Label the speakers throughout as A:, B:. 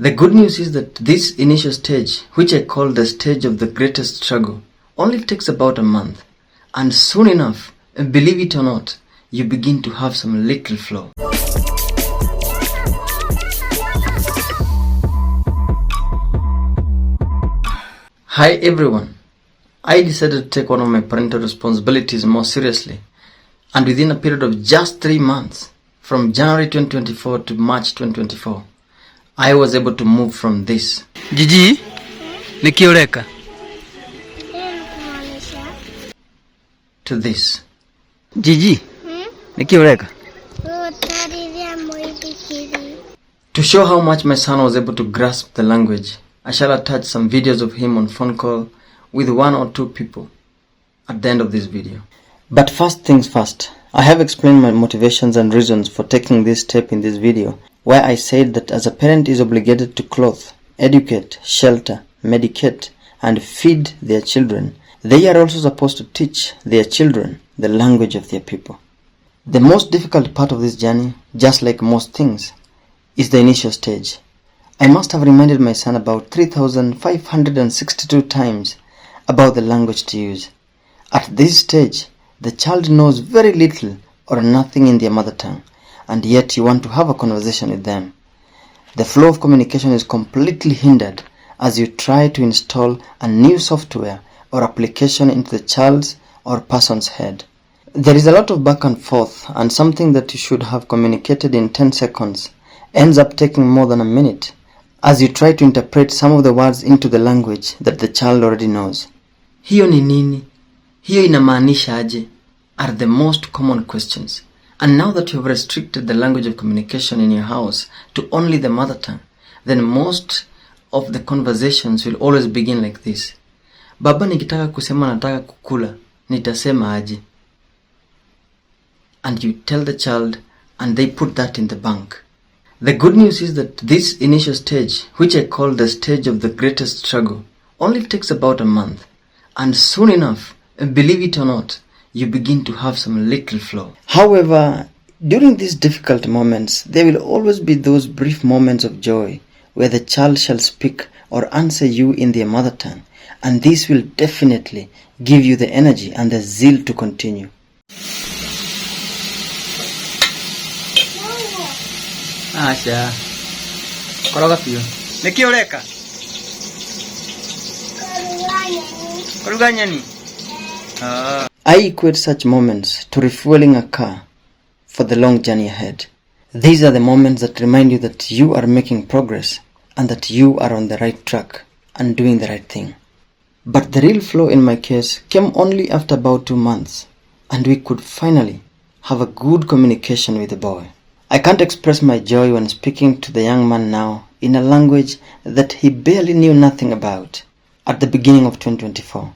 A: The good news is that this initial stage, which I call the stage of the greatest struggle, only takes about a month. And soon enough, believe it or not, you begin to have some little flow. Hi everyone. I decided to take one of my parental responsibilities more seriously. And within a period of just 3 months, from January 2024 to March 2024, I was able to move from this.
B: Gigi, nikioleka.
A: To this.
B: Gigi, nikioleka.
A: To show how much my son was able to grasp the language, I shall attach some videos of him on phone call with 1 or 2 people at the end of this video. But first things first, I have explained my motivations and reasons for taking this step in this video, where I said that as a parent is obligated to clothe, educate, shelter, medicate, and feed their children, they are also supposed to teach their children the language of their people. The most difficult part of this journey, just like most things, is the initial stage. I must have reminded my son about 3,562 times about the language to use. At this stage, the child knows very little or nothing in their mother tongue, and yet you want to have a conversation with them. The flow of communication is completely hindered as you try to install a new software or application into the child's or person's head. There is a lot of back and forth, and something that you should have communicated in 10 seconds ends up taking more than a minute as you try to interpret some of the words into the language that the child already knows. Hiyo ni nini? Hiyo inamaanisha aje? Are the most common questions. And now that you have restricted the language of communication in your house to only the mother tongue, then most of the conversations will always begin like this. Baba, nikitaka kusema nataka kukula, nitasema aje? And you tell the child, and they put that in the bank. The good news is that this initial stage, which I call the stage of the greatest struggle, only takes about a month. And soon enough, believe it or not, you begin to have some little flow. However, during these difficult moments, there will always be those brief moments of joy where the child shall speak or answer you in their mother tongue, and this will definitely give you the energy and the zeal to continue.
B: Asha. Koroga pio. Nikioleka. Koruganya ni.
A: I equate such moments to refueling a car for the long journey ahead. These are the moments that remind you that you are making progress and that you are on the right track and doing the right thing. But the real flow in my case came only after about 2 months, and we could finally have a good communication with the boy. I can't express my joy when speaking to the young man now in a language that he barely knew nothing about at the beginning of 2024.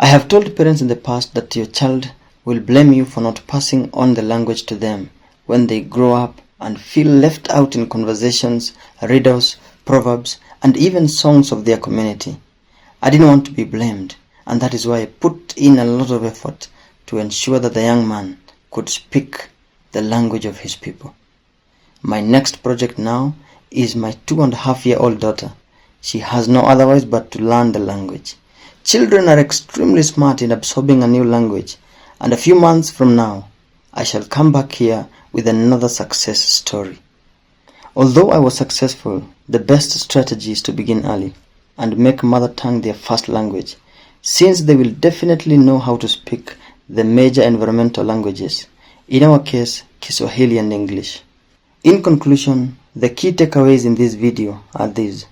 A: I have told parents in the past that your child will blame you for not passing on the language to them when they grow up and feel left out in conversations, riddles, proverbs, and even songs of their community. I didn't want to be blamed, and that is why I put in a lot of effort to ensure that the young man could speak the language of his people. My next project now is my 2.5-year-old daughter. She has no otherwise but to learn the language. Children are extremely smart in absorbing a new language, and a few months from now, I shall come back here with another success story. Although I was successful, the best strategy is to begin early and make mother tongue their first language, since they will definitely know how to speak the major environmental languages, in our case, Kiswahili and English. In conclusion, the key takeaways in this video are these.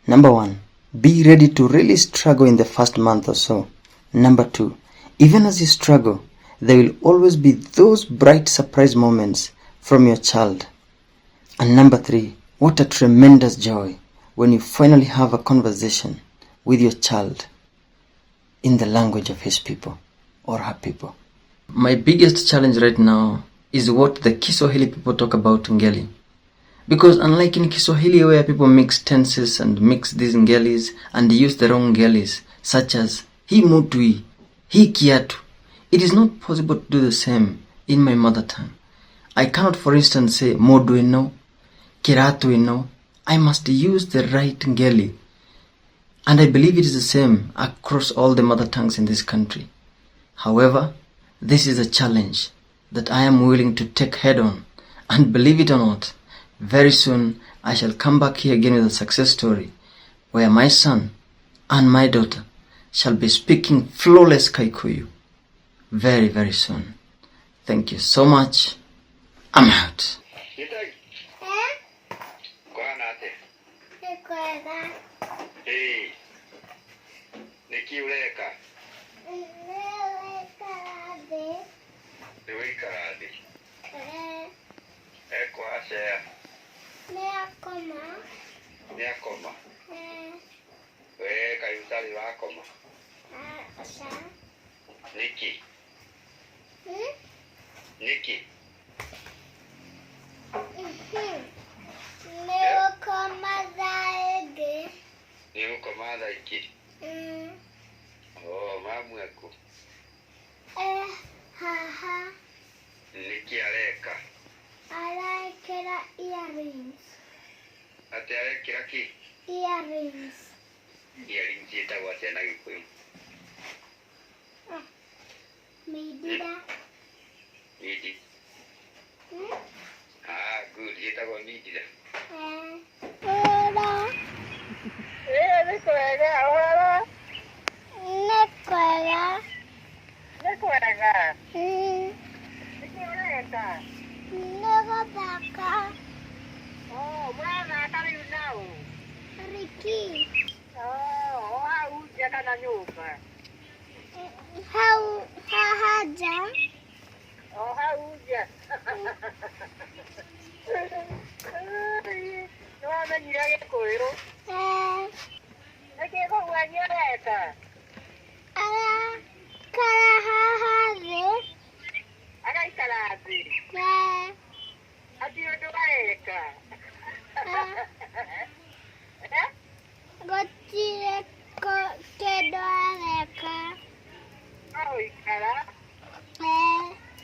A: Number 1. Be ready to really struggle in the first month or so. Number 2. Even as you struggle, there will always be those bright surprise moments from your child. And number 3. What a tremendous joy when you finally have a conversation with your child in the language of his people or her people. My biggest challenge right now is what the Kiswahili people talk about ngeli. Because unlike in Kiswahili where people mix tenses and mix these ngelis and use the wrong ngelis, such as hi mutui, hi kiatu, it is not possible to do the same in my mother tongue. I cannot, for instance, say modu eno, kiratu eno, I must use the right Ngeli. And I believe it is the same across all the mother tongues in this country. However, this is a challenge that I am willing to take head on. And believe it or not, very soon I shall come back here again with a success story where my son and my daughter shall be speaking flawless Kikuyu very, very soon. Thank you so much. I'm out.
C: Gitahi. Kwa nate.
D: Kwega.
C: Hey. Nikiuleka. Niweikaradi. Eko asea. Niakoma. We kayutali wakoma. Niki. Niki. Niukomada iki. Oh, mamu yako.
D: Haha.
C: Niki aleka.
D: Alekera earrings.
C: Ate alekera ki?
D: Earrings.
C: Earrings yetagwa tena Gikuyu.
D: Midida.
C: Midi. Ah, good. Yetagwa midida.
D: Hola.
C: Nikwega, hola.
D: Nekwega.
C: Nikwega.
D: Nikwega. Nekwega.
C: Oh, mwana kari unao.
D: Riki.
C: Oh, hauja kana nyumba.
D: Haja.
C: Oh, hauja. Nwana nyirage koiro. Nekego wanyereka.
D: Ala karahahaze.
C: Agaikaradi. Ati uduareka.
D: Gotire kedo aleka.
C: Au ikara.